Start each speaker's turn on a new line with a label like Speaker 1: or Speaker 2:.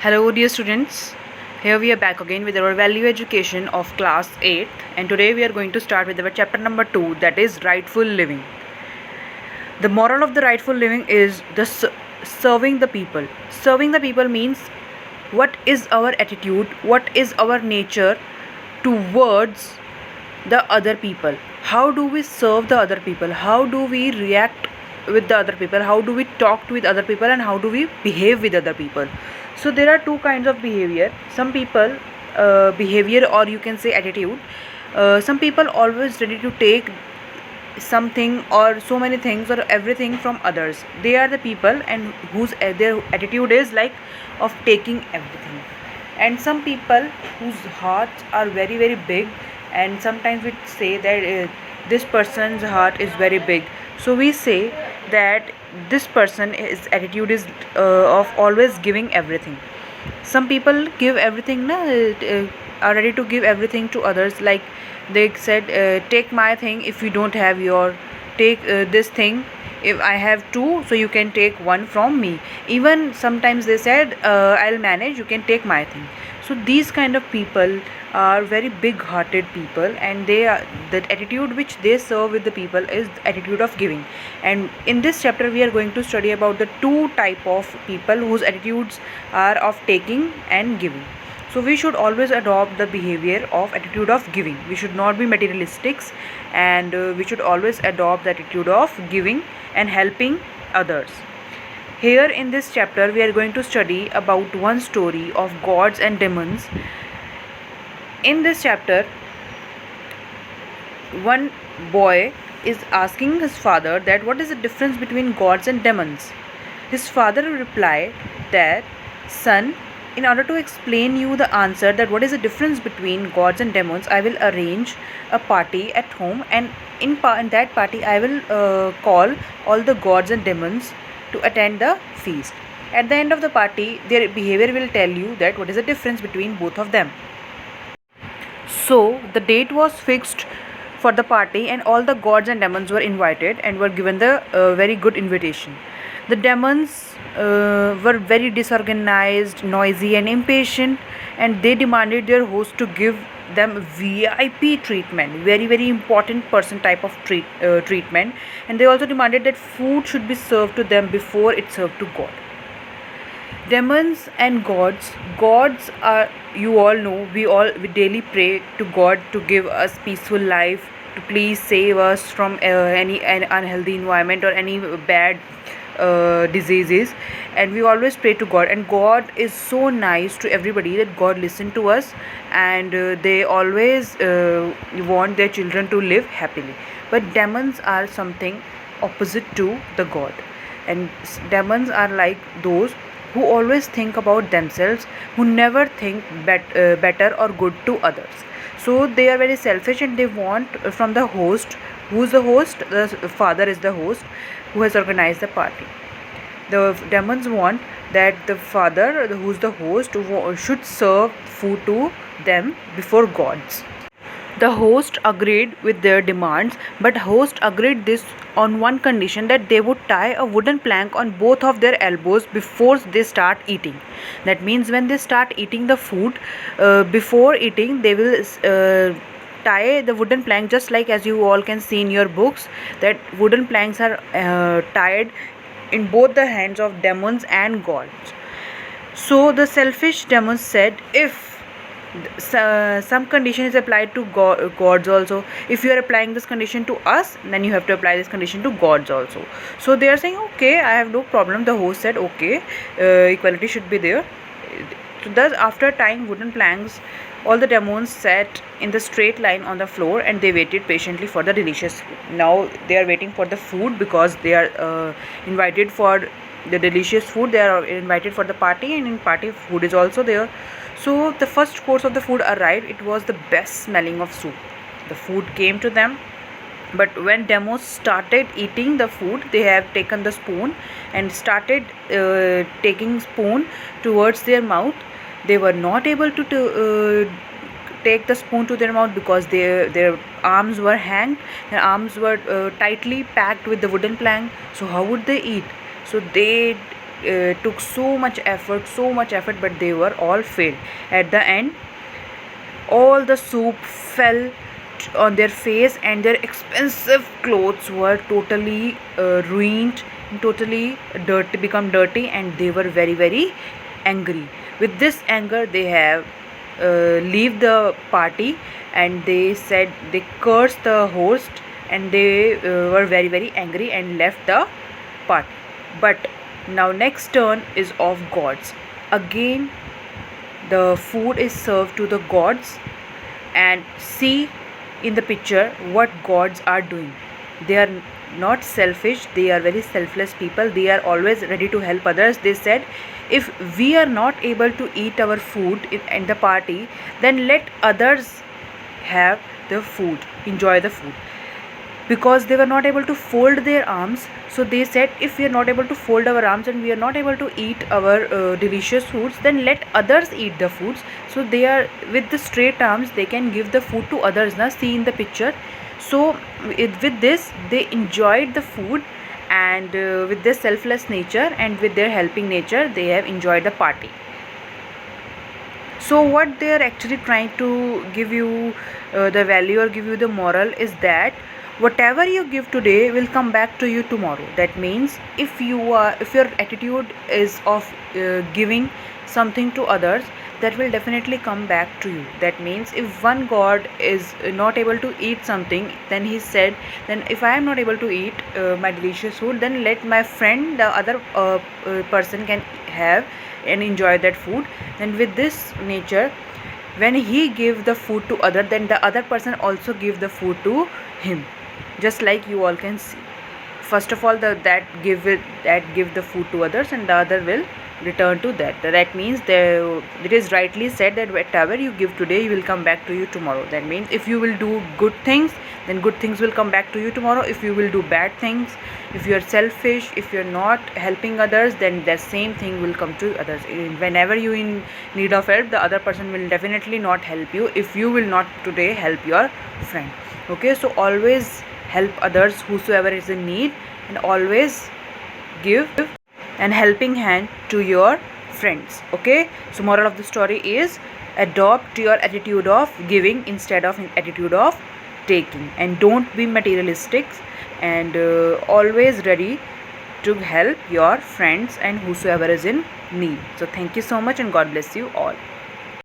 Speaker 1: Hello dear students, here we are back again with our value education of class 8th, and today we are going to start with our chapter number 2, that is rightful living. The moral of the rightful living is serving the people. Serving the people means what is our attitude, what is our nature towards the other people. How do we serve the other people? How do we react with the other people? How do we talk with other people, and how do we behave with other people? So there are two kinds of behavior. Some people behavior, or you can say attitude. Some people always ready to take something or so many things or everything from others. They are the people and whose their attitude is like of taking everything. And some people whose hearts are very very big, and sometimes we say that this person's heart is very big, so we say that this person his attitude is of always giving everything. Some people give everything are ready to give everything to others, like they said, take my thing if you don't have your, take this thing if I have two, so you can take one from me. Even sometimes they said, I'll manage, you can take my thing. So these kind of people are very big hearted people, and they are, the attitude which they serve with the people is the attitude of giving. And in this chapter we are going to study about the two type of people whose attitudes are of taking and giving. So we should always adopt the behavior of attitude of giving. We should not be materialistics, and we should always adopt the attitude of giving and helping others. Here in this chapter we are going to study about one story of gods and demons. In this chapter, one boy is asking his father that what is the difference between gods and demons. His father replied that, son, in order to explain you the answer that what is the difference between gods and demons, I will arrange a party at home, and in that party I will call all the gods and demons to attend the feast. At the end of the party, their behavior will tell you that what is the difference between both of them. So the date was fixed for the party, and all the gods and demons were invited and were given the very good invitation. The demons were very disorganized, noisy and impatient, and they demanded their host to give them VIP treatment, very very important person type of treatment. And they also demanded that food should be served to them before it's served to God. Demons and gods are, you all know, we daily pray to God to give us peaceful life, to please save us from any unhealthy environment or any bad diseases, and we always pray to God. And God is so nice to everybody that God listen to us, and they always want their children to live happily. But demons are something opposite to the God, and demons are like those who always think about themselves, who never think better or good to others. So they are very selfish, and they want from the host. Who's the host? The father is the host who has organized the party. The demons want that the father, who's the host, should serve food to them before gods. The host agreed with their demands, but host agreed this on one condition, that they would tie a wooden plank on both of their elbows before they start eating. That means when they start eating the food, before eating they will tie the wooden plank, just like as you all can see in your books, that wooden planks are tied in both the hands of demons and gods. So the selfish demons said, if some condition is applied to gods also, if you are applying this condition to us, then you have to apply this condition to gods also. So they are saying, okay, I have no problem. The host said, okay, equality should be there. So thus, after tying wooden planks, all the demons sat in the straight line on the floor, and they waited patiently for the delicious food. Now they are waiting for the food, because they are invited for the delicious food. They are invited for the party, and in party food is also there. So the first course of the food arrived. It was the best smelling of soup. The food came to them, but when demos started eating the food, they have taken the spoon and started taking spoon towards their mouth. They were not able to take the spoon to their mouth, because their arms were hanged. Their arms were tightly packed with the wooden plank. So how would they eat? So they took so much effort, but they were all failed. At the end, all the soup fell on their face, and their expensive clothes were totally ruined, totally dirty, become dirty, and they were very, very angry. With this anger, they have leave the party, and they said they cursed the host, and they were very, very angry and left the party. But now next turn is of gods. Again, the food is served to the gods, and see in the picture what gods are doing. They are not selfish, they are very selfless people. They are always ready to help others. They said, if we are not able to eat our food in the party, then let others have the food, enjoy the food. Because they were not able to fold their arms, so they said, if we are not able to fold our arms and we are not able to eat our delicious foods, then let others eat the foods. So they are with the straight arms, they can give the food to others. Now see in the picture. So with this they enjoyed the food, and with their selfless nature and with their helping nature, they have enjoyed the party. So what they are actually trying to give you the value or give you the moral is that whatever you give today will come back to you tomorrow. That means if your attitude is of giving something to others, that will definitely come back to you. That means if one god is not able to eat something, then he said, then if I am not able to eat my delicious food, then let my friend, the other person, can have and enjoy that food. Then with this nature, when he give the food to other, then the other person also give the food to him. Just like you all can see, first of all, that give the food to others, and the other will return to that. That means it is rightly said that whatever you give today, you will come back to you tomorrow. That means if you will do good things, then good things will come back to you tomorrow. If you will do bad things, if you are selfish, if you are not helping others, then the same thing will come to others. Whenever you in need of help, the other person will definitely not help you if you will not today help your friend. Okay, so always help others whosoever is in need, and always give an helping hand to your friends. Okay, so moral of the story is, adopt your attitude of giving instead of an attitude of taking, and don't be materialistic, and always ready to help your friends and whosoever is in need. So thank you so much, and God bless you all.